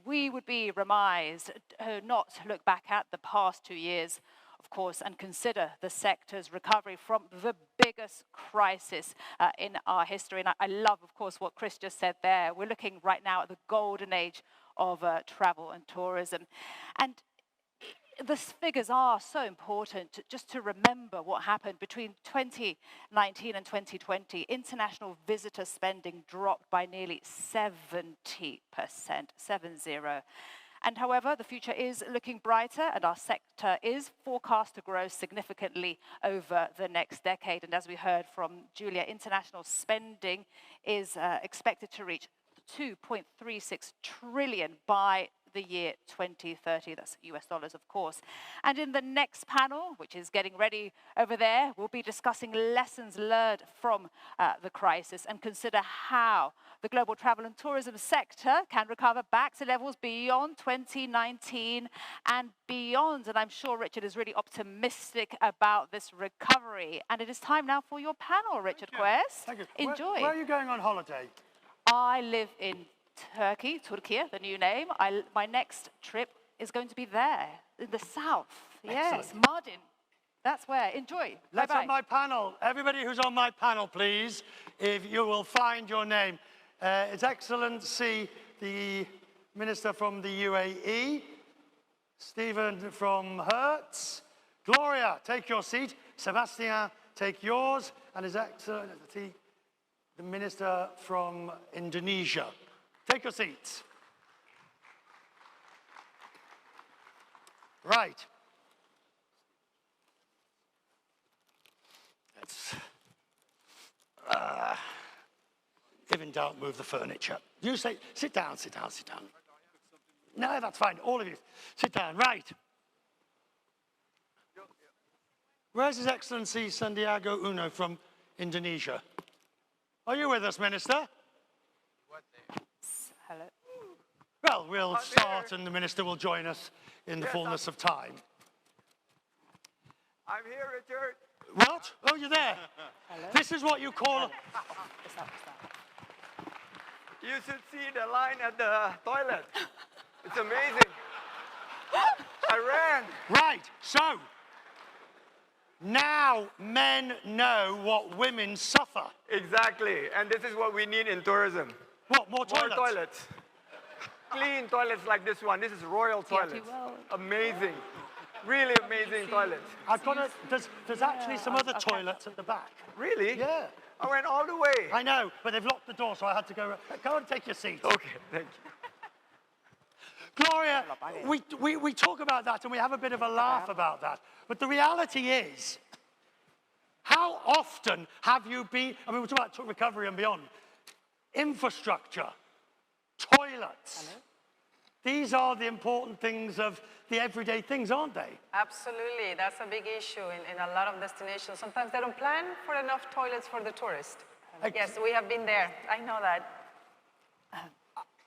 we would be remiss not to look back at the past 2 years, of course, and consider the sector's recovery from the biggest crisis in our history. And I love, of course, what Chris just said there. We're looking right now at the golden age of travel and tourism. And the figures are so important just to remember what happened between 2019 and 2020. International visitor spending dropped by nearly 70%, 70. And however, the future is looking brighter and our sector is forecast to grow significantly over the next decade. And as we heard from Julia, international spending is expected to reach 2.36 trillion by the year 2030, that's US dollars, of course. And in the next panel, which is getting ready over there, we'll be discussing lessons learned from the crisis and consider how the global travel and tourism sector can recover back to levels beyond 2019 and beyond. And I'm sure Richard is really optimistic about this recovery. And it is time now for your panel, Richard Quest. Thank you. Enjoy. Where are you going on holiday? I live in Turkey, the new name. My next trip is going to be there, in the south. Excellent. Yes, Mardin. That's where. Enjoy. Let's Bye-bye. have my panel. Everybody who's on my panel, please, if you will find your name. His Excellency, the Minister from the UAE, Stephen from Hertz, Gloria, take your seat, Sébastien, take yours, and His Excellency, the Minister from Indonesia. Take your seats. Right. Let's, if in doubt, move the furniture. You say, sit down, sit down, sit down. No, that's fine, all of you. Sit down, right. Where's His Excellency Sandiaga Uno from Indonesia? Are you with us, Minister? Hello. Well, we'll start and the Minister will join us in the fullness of time. I'm here, Richard. What? Oh, you're there. Hello. This is what you call... What's that? You should see the line at the toilet. It's amazing. I ran. Right, so, now men know what women suffer. Exactly, and this is what we need in tourism. What, more toilets? More toilets. Clean toilets like this one. This is royal toilets. Amazing. Really amazing toilets. I've got a, there's actually some other toilets at the back. Really? Yeah. I went all the way. I know, but they've locked the door, so I had to go. Go and take your seat. Okay, thank you. Gloria, we talk about that and we have a bit of a laugh about that. But the reality is, how often have you been, I mean, we're talking about recovery and beyond, infrastructure, toilets. Hello? These are the important things of the everyday things, aren't they? Absolutely, that's a big issue in a lot of destinations. Sometimes they don't plan for enough toilets for the tourist. Yes, we have been there, I know that.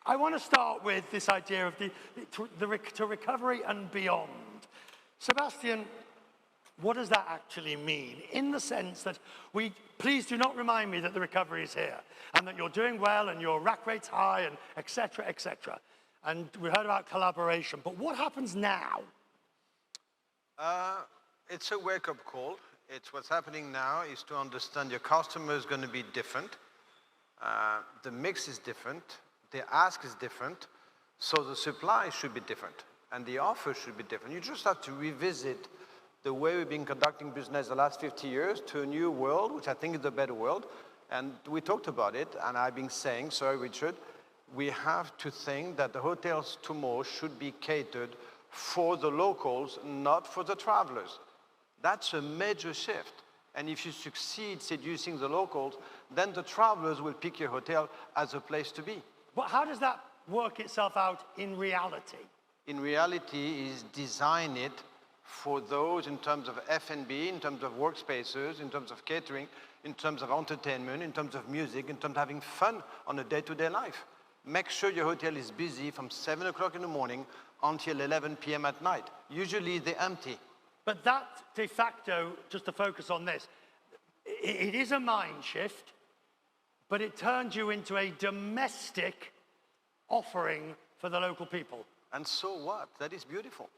I want to start with this idea of to recovery and beyond. Sébastien, what does that actually mean? In the sense that please do not remind me that the recovery is here and that you're doing well and your rack rate's high and et cetera, et cetera. And we heard about collaboration, but what happens now? It's a wake-up call. It's what's happening now is to understand your customer is going to be different. The mix is different. The ask is different. So the supply should be different. And the offer should be different. You just have to revisit the way we've been conducting business the last 50 years to a new world, which I think is a better world. And we talked about it, and I've been saying, sorry, Richard, we have to think that the hotels tomorrow should be catered for the locals, not for the travelers. That's a major shift. And if you succeed seducing the locals, then the travelers will pick your hotel as a place to be. But how does that work itself out in reality? In reality, is design it for those in terms of F&B, in terms of workspaces, in terms of catering, in terms of entertainment, in terms of music, in terms of having fun on a day-to-day life. Make sure your hotel is busy from 7 o'clock in the morning until 11 p.m. at night. Usually they're empty. But that, de facto, just to focus on this, it is a mind shift, but it turns you into a domestic offering for the local people. And so what? That is beautiful.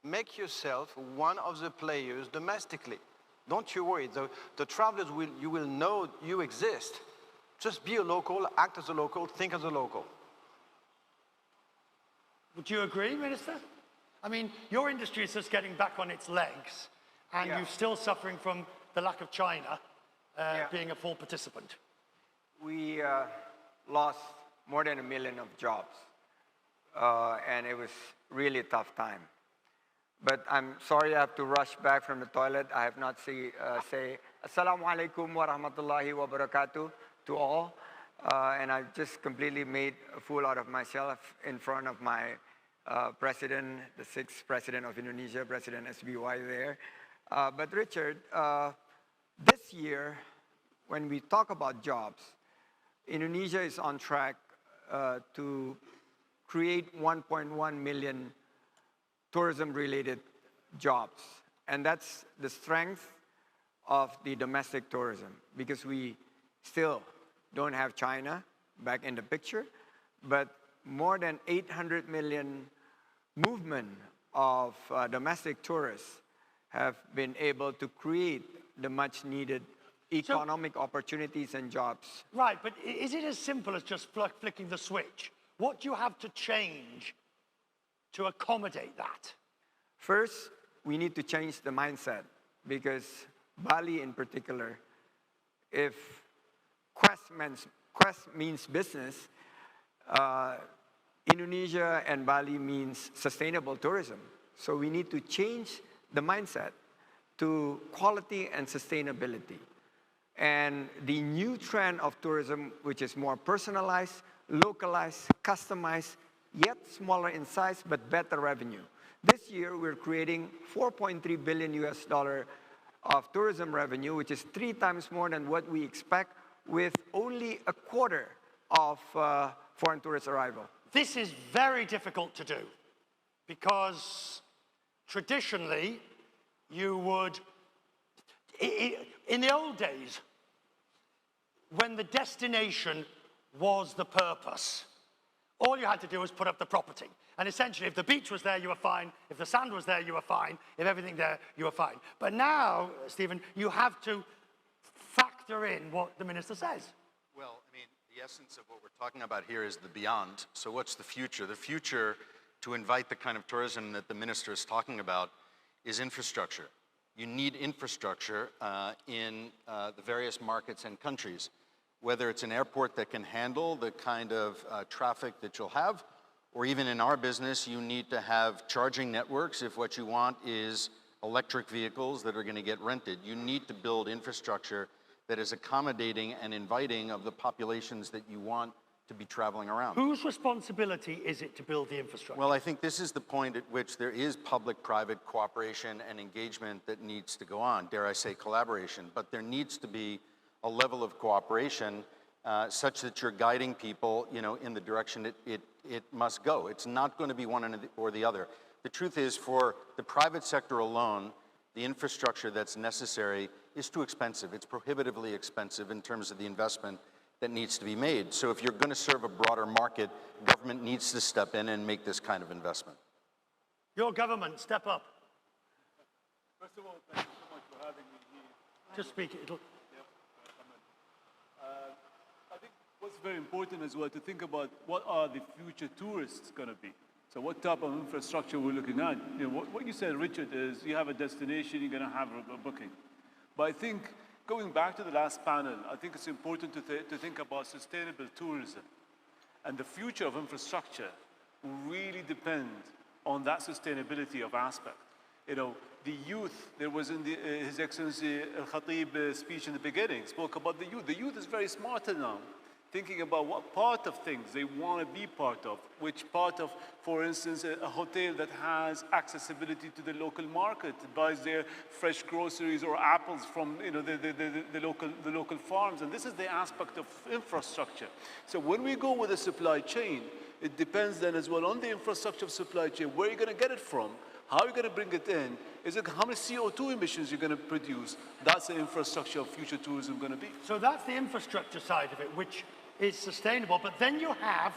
Make yourself one of the players domestically. Don't you worry. The travelers you will know you exist. Just be a local, act as a local, think as a local. Would you agree, Minister? I mean, your industry is just getting back on its legs, and you're still suffering from the lack of China being a full participant. We lost more than 1 million of jobs, and it was really a tough time. But I'm sorry I have to rush back from the toilet. I have not say Assalamu alaikum wa rahmatullahi wa barakatuh to all. And I just completely made a fool out of myself in front of my president, the 6th president of Indonesia, President SBY there. But Richard, this year, when we talk about jobs, Indonesia is on track to create 1.1 million tourism-related jobs. And that's the strength of the domestic tourism, because we still don't have China back in the picture, but more than 800 million movement of domestic tourists have been able to create the much-needed economic opportunities and jobs. Right, but is it as simple as just flicking the switch? What do you have to change to accommodate that? First, we need to change the mindset, because Bali in particular, if Quest means business, Indonesia and Bali means sustainable tourism. So we need to change the mindset to quality and sustainability. And the new trend of tourism, which is more personalized, localized, customized, yet smaller in size, but better revenue. This year, we're creating $4.3 billion of tourism revenue, which is 3 times more than what we expect, with only a quarter of foreign tourist arrival. This is very difficult to do, because traditionally, you would, in the old days, when the destination was the purpose, all you had to do was put up the property. And essentially, if the beach was there, you were fine. If the sand was there, you were fine. If everything there, you were fine. But now, Stephen, you have to factor in what the minister says. Well, I mean, the essence of what we're talking about here is the beyond. So what's the future? The future, to invite the kind of tourism that the minister is talking about, is infrastructure. You need infrastructure in the various markets and countries, whether it's an airport that can handle the kind of traffic that you'll have, or even in our business, you need to have charging networks if what you want is electric vehicles that are going to get rented. You need to build infrastructure that is accommodating and inviting of the populations that you want to be traveling around. Whose responsibility is it to build the infrastructure? Well, I think this is the point at which there is public-private cooperation and engagement that needs to go on, dare I say collaboration, but there needs to be a level of cooperation such that you're guiding people, in the direction it must go. It's not going to be one or the other. The truth is, for the private sector alone, the infrastructure that's necessary is too expensive. It's prohibitively expensive in terms of the investment that needs to be made. So if you're going to serve a broader market, government needs to step in and make this kind of investment. Your government, step up. First of all, thank you so much for having me here. Just speak. It'll... I think what's very important as well to think about what are the future tourists going to be. So what type of infrastructure we're looking at. What you said, Richard, is you have a destination, you're going to have a booking. But I think, going back to the last panel, I think it's important to think about sustainable tourism. And the future of infrastructure will really depend on that sustainability of aspect. The youth, there was in His Excellency Al-Khatib speech in the beginning, spoke about the youth. The youth is very smarter now, thinking about what part of things they want to be part of, which part of, for instance, a hotel that has accessibility to the local market, buys their fresh groceries or apples from the local farms. And this is the aspect of infrastructure. So when we go with the supply chain, it depends then as well on the infrastructure of supply chain, where you're going to get it from, how are you going to bring it in? Is it how many CO2 emissions you're going to produce? That's the infrastructure of future tourism going to be. So that's the infrastructure side of it, which is sustainable. But then you have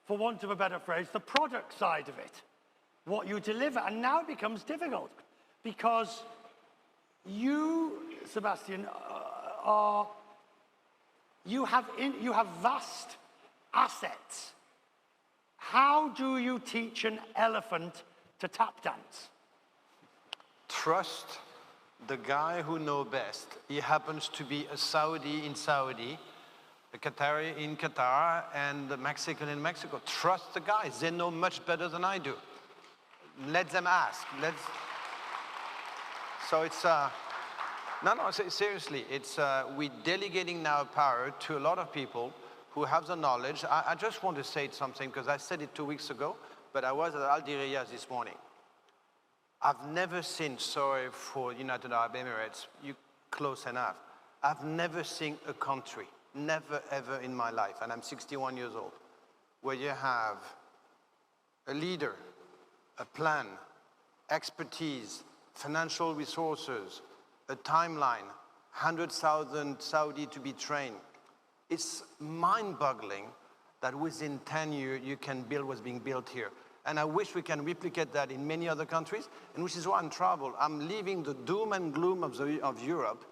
for want of a better phrase, the product side of it, what you deliver. And now it becomes difficult because you, Sébastien, you have vast assets. How do you teach an elephant to tap dance? Trust the guy who knows best. He happens to be a Saudi in Saudi, a Qatari in Qatar, and a Mexican in Mexico. Trust the guys. They know much better than I do. Let them ask. So it's, seriously, it's, we're delegating now power to a lot of people who have the knowledge. I just want to say something, because I said it 2 weeks ago, but I was at Al Diriyah this morning. I've never seen, sorry for United Arab Emirates, you close enough. I've never seen a country, never ever in my life, and I'm 61 years old, where you have a leader, a plan, expertise, financial resources, a timeline, 100,000 Saudi to be trained. It's mind-boggling that within 10 years you can build what's being built here. And I wish we can replicate that in many other countries, and which is why I'm traveling. I'm leaving the doom and gloom of Europe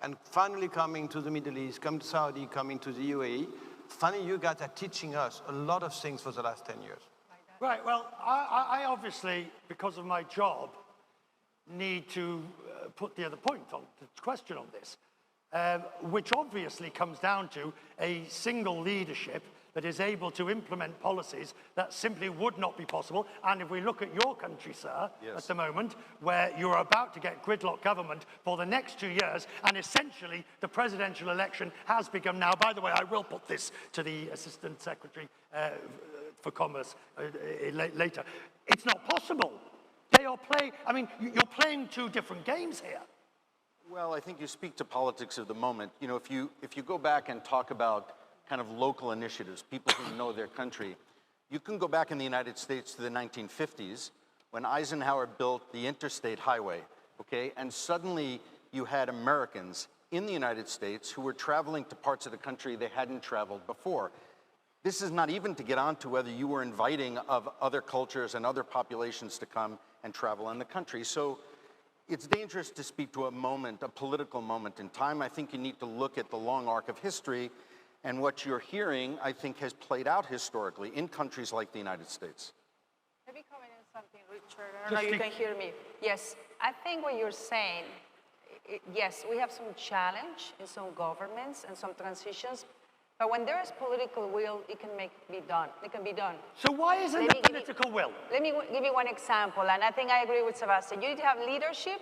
and finally coming to the Middle East, coming to Saudi, coming to the UAE. Finally, you guys are teaching us a lot of things for the last 10 years. Right, well, I obviously, because of my job, need to put the other point on, the question on this, which obviously comes down to a single leadership that is able to implement policies that simply would not be possible. And if we look at your country, sir, yes, at the moment, where you're about to get gridlock government for the next 2 years, and essentially the presidential election has begun now. By the way, I will put this to the Assistant Secretary for Commerce later. It's not possible. They are you're playing two different games here. Well, I think you speak to politics of the moment. You know, if you go back and talk about kind of local initiatives, people who know their country, you can go back in the United States to the 1950s when Eisenhower built the interstate highway, okay? And suddenly you had Americans in the United States who were traveling to parts of the country they hadn't traveled before. This is not even to get on to whether you were inviting of other cultures and other populations to come and travel in the country. So it's dangerous to speak to a moment, a political moment in time. I think you need to look at the long arc of history, and what you're hearing, I think, has played out historically in countries like the United States. Let me comment on something, Richard. I don't know if you can hear me. Yes, I think what you're saying, yes, we have some challenge in some governments and some transitions, but when there is political will, it can be done. It can be done. So why isn't there political will? Let me give you one example, and I think I agree with Sébastien. You need to have leadership,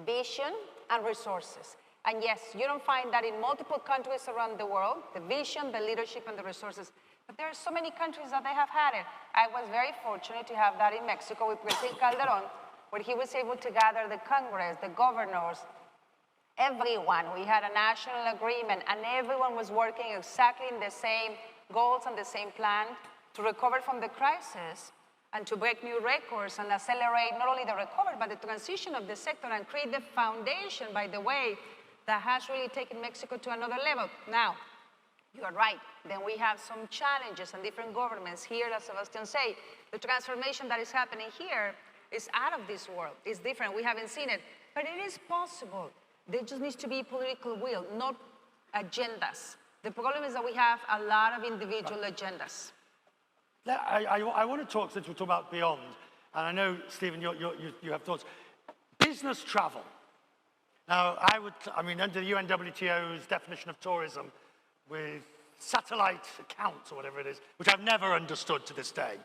vision, and resources. And yes, you don't find that in multiple countries around the world, the vision, the leadership, and the resources. But there are so many countries that they have had it. I was very fortunate to have that in Mexico with President Calderón, where he was able to gather the Congress, the governors, everyone. We had a national agreement, and everyone was working exactly in the same goals and the same plan to recover from the crisis and to break new records and accelerate not only the recovery, but the transition of the sector and create the foundation, by the way, that has really taken Mexico to another level. Now, you are right. Then we have some challenges and different governments here, as Sébastien said. The transformation that is happening here is out of this world. It's different. We haven't seen it. But it is possible. There just needs to be political will, not agendas. The problem is that we have a lot of individual agendas. I want to talk, since we're talking about beyond, and I know, Stephen, you have thoughts. Business travel. Now, under the UNWTO's definition of tourism, with satellite accounts or whatever it is, which I've never understood to this day,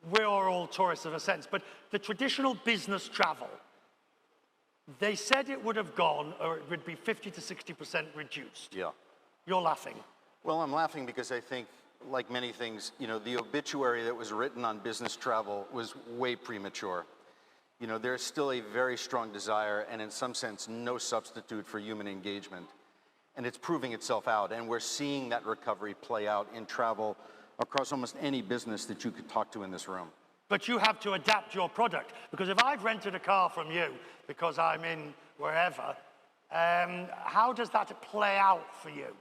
we're all tourists in a sense, but the traditional business travel, they said it would have gone, or it would be 50 to 60% reduced. Yeah. You're laughing. Well, I'm laughing because I think, like many things, you know, the obituary that was written on business travel was way premature. You know, there's still a very strong desire, and in some sense, no substitute for human engagement. And it's proving itself out, and we're seeing that recovery play out in travel across almost any business that you could talk to in this room. But you have to adapt your product, because if I've rented a car from you because I'm in wherever, how does that play out for you?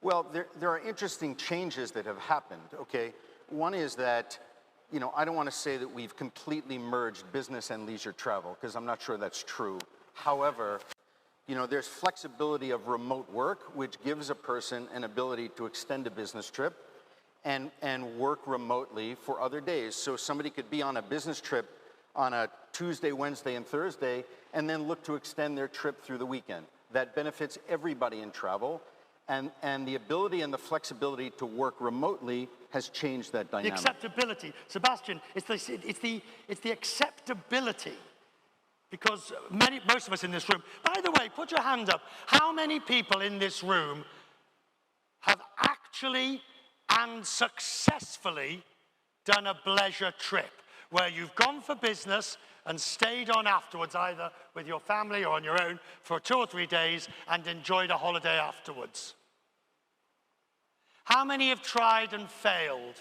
Well, there are interesting changes that have happened, okay? One is that, you know, I don't want to say that we've completely merged business and leisure travel, because I'm not sure that's true. However, you know, there's flexibility of remote work, which gives a person an ability to extend a business trip and work remotely for other days. So somebody could be on a business trip on a Tuesday, Wednesday, and Thursday, and then look to extend their trip through the weekend. That benefits everybody in travel. And the ability and the flexibility to work remotely has changed that dynamic. The acceptability. Sebastian, it's the acceptability. Because most of us in this room, by the way, put your hand up. How many people in this room have actually and successfully done a pleasure trip where you've gone for business and stayed on afterwards, either with your family or on your own, for 2 or 3 days and enjoyed a holiday afterwards? How many have tried and failed?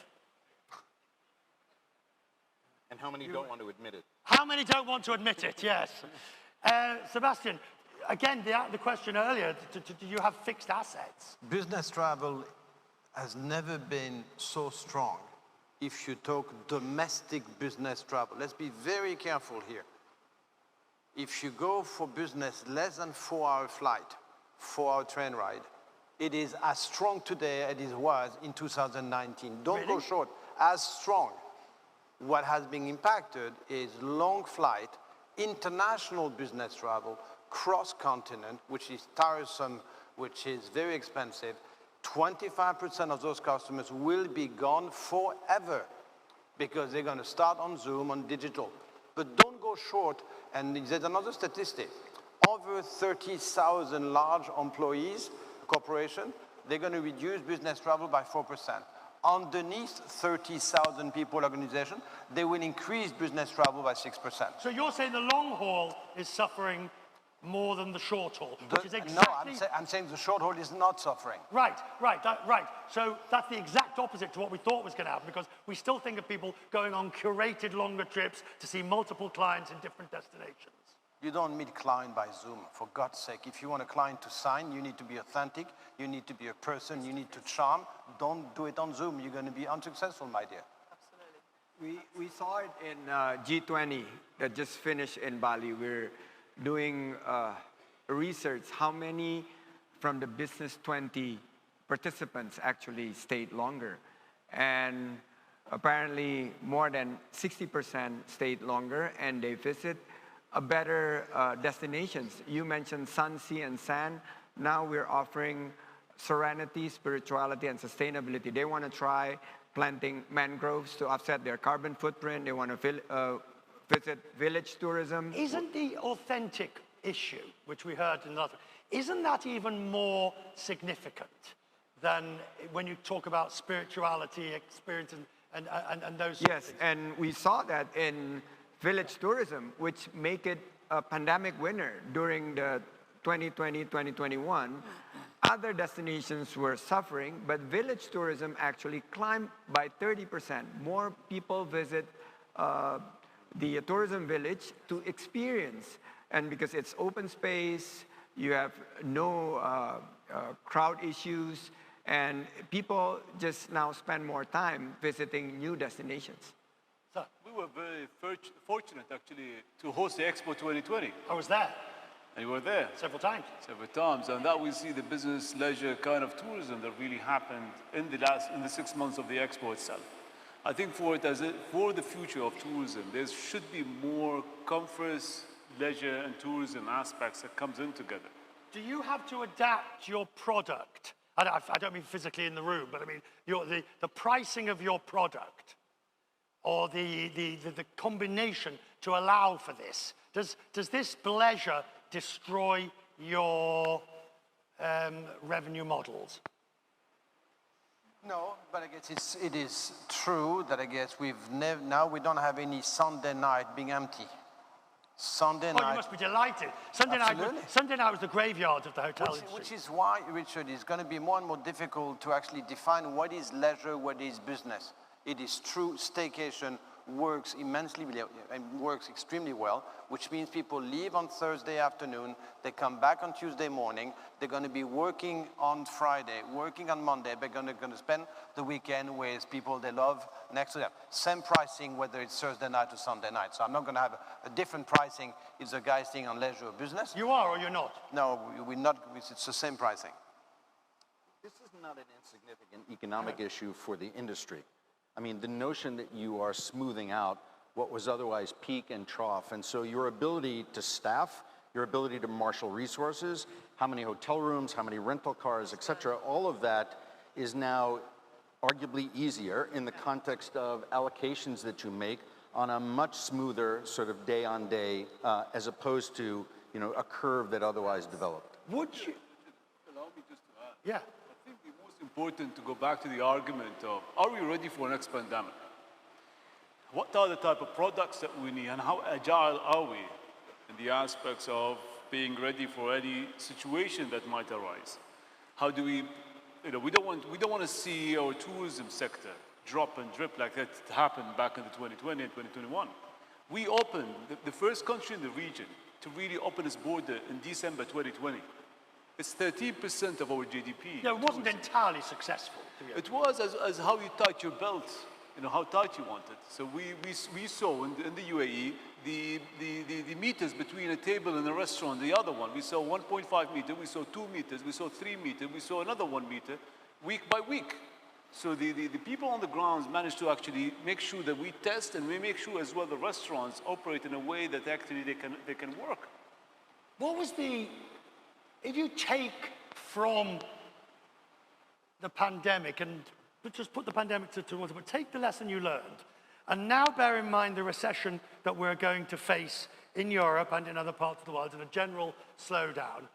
And how many don't want to admit it? How many don't want to admit it? Yes. Sebastian, again, the question earlier, do you have fixed assets? Business travel has never been so strong if you talk domestic business travel. Let's be very careful here. If you go for business less than 4-hour flight, 4-hour train ride, it is as strong today as it was in 2019. Don't Really? go short, as strong. What has been impacted is long flight, international business travel, cross-continent, which is tiresome, which is very expensive. 25% of those customers will be gone forever because they're going to start on Zoom, on digital. But don't go short, and there's another statistic. Over 30,000 large employees, corporation, they're going to reduce business travel by 4%. Underneath 30,000 people organization, they will increase business travel by 6%. So you're saying the long haul is suffering more than the short haul, which is exactly... No, I'm saying the short haul is not suffering. Right. So that's the exact opposite to what we thought was going to happen, because we still think of people going on curated longer trips to see multiple clients in different destinations. You don't meet client by Zoom, for God's sake. If you want a client to sign, you need to be authentic, you need to be a person, you need to charm. Don't do it on Zoom, you're going to be unsuccessful, my dear. Absolutely. We saw it in G20 that just finished in Bali. We're doing research, how many from the Business 20 participants actually stayed longer. And apparently more than 60% stayed longer, and they visit a better destinations. You mentioned sun, sea, and sand. Now we're offering serenity, spirituality, and sustainability. They want to try planting mangroves to offset their carbon footprint. They want to visit village tourism. Isn't the authentic issue, which we heard in another, isn't that even more significant than when you talk about spirituality, experience, and those sorts of things? Yes, and we saw that in village tourism, which make it a pandemic winner during the 2020-2021. Other destinations were suffering, but village tourism actually climbed by 30%. More people visit the tourism village to experience, and because it's open space, you have no crowd issues, and people just now spend more time visiting new destinations. We were very fortunate, actually, to host the Expo 2020. I was there. And you were there. Several times. Several times. And that we see the business, leisure kind of tourism that really happened in the 6 months of the Expo itself. I think for the future of tourism, there should be more comforts, leisure, and tourism aspects that comes in together. Do you have to adapt your product? I don't mean physically in the room, but I mean the pricing of your product, or the combination to allow for this? Does this pleasure destroy your revenue models? No, but I guess it is true that I guess now we don't have any Sunday night being empty. Sunday night. Oh, you must be delighted. Sunday night was the graveyard of the hotel industry. Which is why, Richard, it's going to be more and more difficult to actually define what is leisure, what is business. It is true staycation works immensely and works extremely well, which means people leave on Thursday afternoon, they come back on Tuesday morning, they're going to be working on Friday, working on Monday, they're going to spend the weekend with people they love next to them. Same pricing whether it's Thursday night or Sunday night. So I'm not going to have a different pricing if the guy's staying on leisure or business. You are or you're not? No, we're not, it's the same pricing. This is not an insignificant economic issue for the industry. I mean, the notion that you are smoothing out what was otherwise peak and trough, and so your ability to staff, your ability to marshal resources, how many hotel rooms, how many rental cars, et cetera, all of that is now arguably easier in the context of allocations that you make on a much smoother sort of day on day, as opposed to, you know, a curve that otherwise developed. Would you? Allow me just to add. Yeah. I think the most important to go back to the argument of, are we ready for the next pandemic? What are the type of products that we need and how agile are we in the aspects of being ready for any situation that might arise? How do we, you know, we don't want to see our tourism sector drop and drip like that happened back in the 2020 and 2021. We opened the first country in the region to really open its border in December 2020. It's 13% of our GDP. Yeah, it wasn't entirely successful. It was as how you tight your belt, you know, how tight you want it. So we saw in the UAE, the meters between a table and a restaurant, the other one, we saw 1.5 meter, we saw 2 meters, we saw 3 meters, we saw another 1 meter, week by week. So the people on the grounds managed to actually make sure that we test and we make sure as well the restaurants operate in a way that actually they can work. What was the, if you take from the pandemic and just put the pandemic towards it, but take the lesson you learned, and now bear in mind the recession that we're going to face in Europe and in other parts of the world and a general slowdown,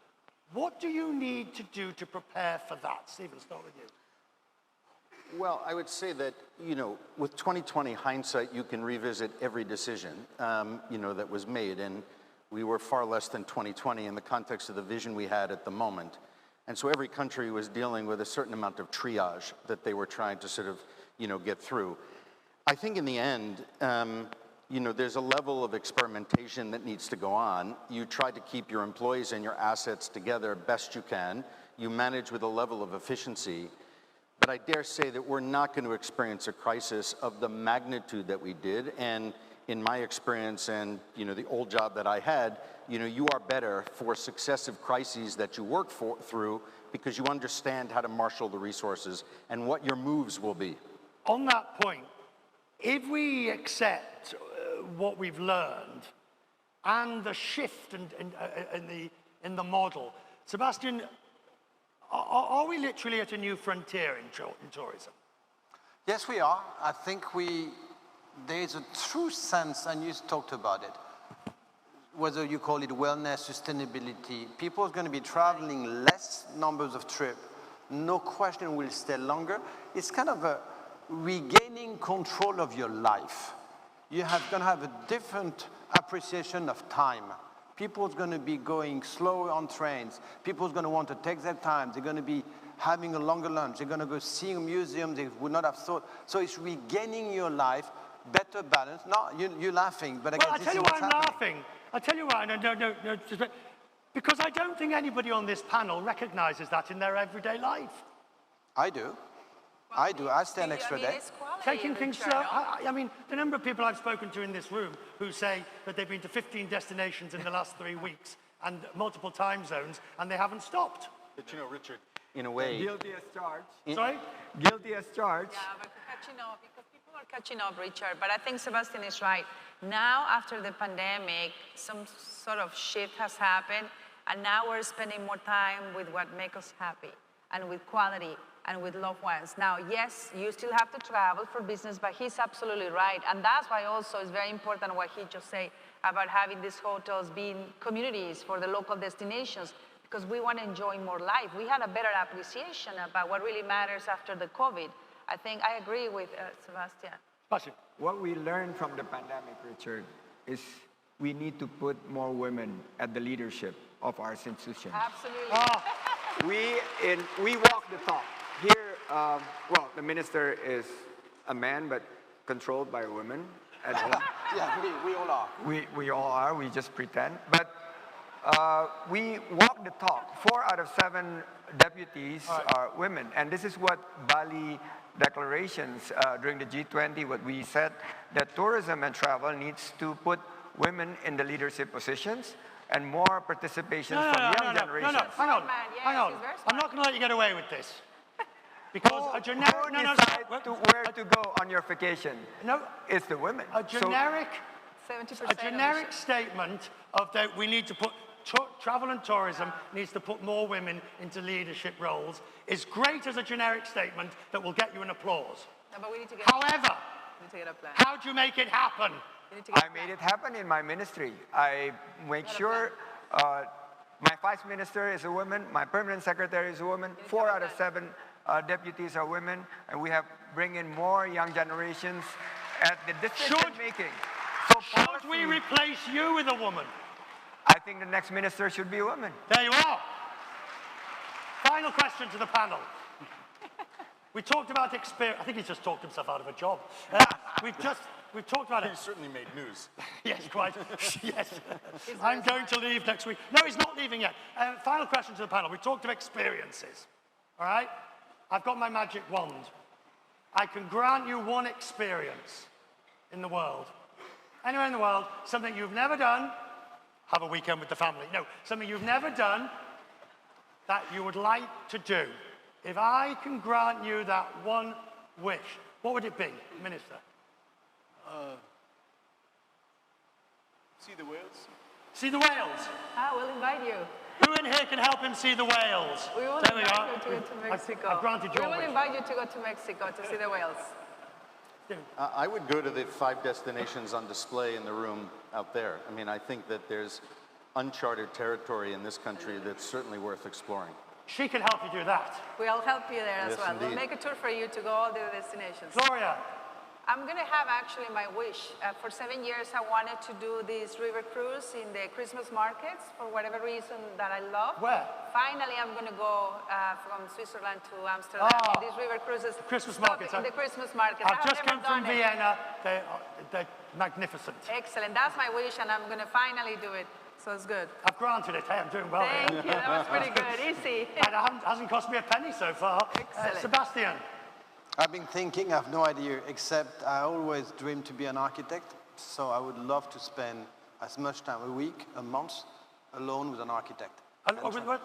what do you need to do to prepare for that? Stephen, start with you. Well, I would say that, you know, with 2020 hindsight, you can revisit every decision, you know, that was made. And we were far less than 2020 in the context of the vision we had at the moment. And so every country was dealing with a certain amount of triage that they were trying to sort of, you know, get through. I think in the end, you know, there's a level of experimentation that needs to go on. You try to keep your employees and your assets together best you can. You manage with a level of efficiency. But I dare say that we're not going to experience a crisis of the magnitude that we did. And in my experience and, you know, the old job that I had, you know, you are better for successive crises that you work through because you understand how to marshal the resources and what your moves will be. On that point, if we accept what we've learned and the shift in the model, Sébastien, are we literally at a new frontier in tourism? Yes, we are. I think there's a true sense, and you talked about it, whether you call it wellness, sustainability, people are going to be traveling less numbers of trips, no question will stay longer. It's kind of a regaining control of your life. You're going to have a different appreciation of time. People are going to be going slower on trains. People are going to want to take their time. They're going to be having a longer lunch. They're going to go see a museum they would not have thought. So it's regaining your life, better balance. No, you're laughing, but well, I tell you why I'm laughing. I tell you why. No, because I don't think anybody on this panel recognizes that in their everyday life. I do. I do. I stay an extra day. Taking things slow. I mean, the number of people I've spoken to in this room who say that they've been to 15 destinations in the last 3 weeks and multiple time zones, and they haven't stopped. But you know, Richard, in a way... Guilty as charged. Sorry? Guilty as charged. Yeah, but catching up, because people are catching up, Richard. But I think Sébastien is right. Now, after the pandemic, some sort of shift has happened, and now we're spending more time with what makes us happy and with quality and with loved ones. Now, yes, you still have to travel for business, but he's absolutely right. And that's why also it's very important what he just said about having these hotels being communities for the local destinations, because we want to enjoy more life. We had a better appreciation about what really matters after the COVID. I think I agree with Sébastien. What we learned from the pandemic, Richard, is we need to put more women at the leadership of our institutions. Absolutely. We walk the talk. Here, well, the minister is a man, but controlled by a woman. at home. Yeah, we all are. We all are, we just pretend. But we walk the talk. 4 out of 7 deputies are women. And this is what Bali declarations during the G20, what we said, that tourism and travel needs to put women in the leadership positions and more participation from young generations. Hang on. I'm not going to let you get away with this. Because a generic... Who decide where to go on your vacation? No. It's the women. A generic... 70% a generic statement of that we need to put... travel and tourism needs to put more women into leadership roles is great as a generic statement that will get you an applause. No, but we need to get However, we need to get a plan. how do you make it happen? I made it happen in my ministry. I make sure my vice minister is a woman, my permanent secretary is a woman, 4 out of 7 deputies are women, and we have bring in more young generations at the decision making. So should we replace you with a woman? I think the next minister should be a woman. There you are. Final question to the panel. We talked about experience. I think he's just talked himself out of a job. We've talked about it. He certainly made news. Yes, quite. Yes. I'm going to leave next week. No, he's not leaving yet. Final question to the panel. We talked of experiences. All right? I've got my magic wand. I can grant you one experience in the world. Anywhere in the world, something you've never done, have a weekend with the family. No, something you've never done that you would like to do. If I can grant you that one wish, what would it be, Minister? See the whales? See the whales. We'll invite you. Who in here can help him see the whales? We will there we invite are. you to go to Mexico. I've granted your We will wish. invite you to go to Mexico to see the whales. I would go to the 5 destinations on display in the room out there. I mean, I think that there's uncharted territory in this country that's certainly worth exploring. She can help you do that. We'll help you there as Yes, well. We'll indeed. make a tour for you to go all the destinations. Gloria. I'm going to have actually my wish. For 7 years, I wanted to do this river cruise in the Christmas markets for whatever reason that I love. Where? Finally, I'm going to go from Switzerland to Amsterdam. These river cruises. Christmas markets. The Christmas markets. I've just come from Vienna. They're magnificent. Excellent. That's my wish, and I'm going to finally do it. So it's good. I've granted it. Hey, I'm doing well here. Thank you. That was pretty good. Easy. And it hasn't cost me a penny so far. Excellent. Sébastien. I've been thinking, I have no idea, except I always dreamed to be an architect. So I would love to spend as much time, a week, a month, alone with an architect.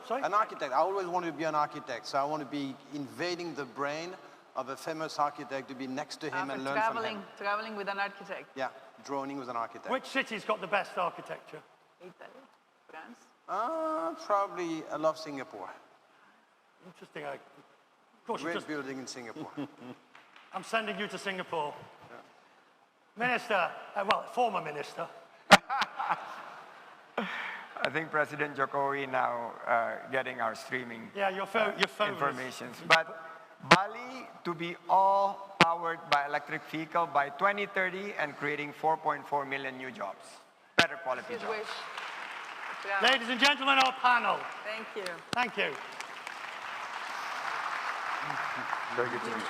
Sorry? An architect. I always wanted to be an architect. So I want to be invading the brain of a famous architect, to be next to him and learn from him. Traveling with an architect. Yeah, droning with an architect. Which city's got the best architecture? Italy, France. Probably I love Singapore. Interesting. Of course, Great building in Singapore. I'm sending you to Singapore. Yeah. Minister, well, former minister. I think President Jokowi now getting our streaming your phone information. But Bali to be all powered by electric vehicle by 2030 and creating 4.4 million new jobs. Better quality jobs. Wish. Ladies and gentlemen, our panel. Thank you. Thank you. Very good to meet you.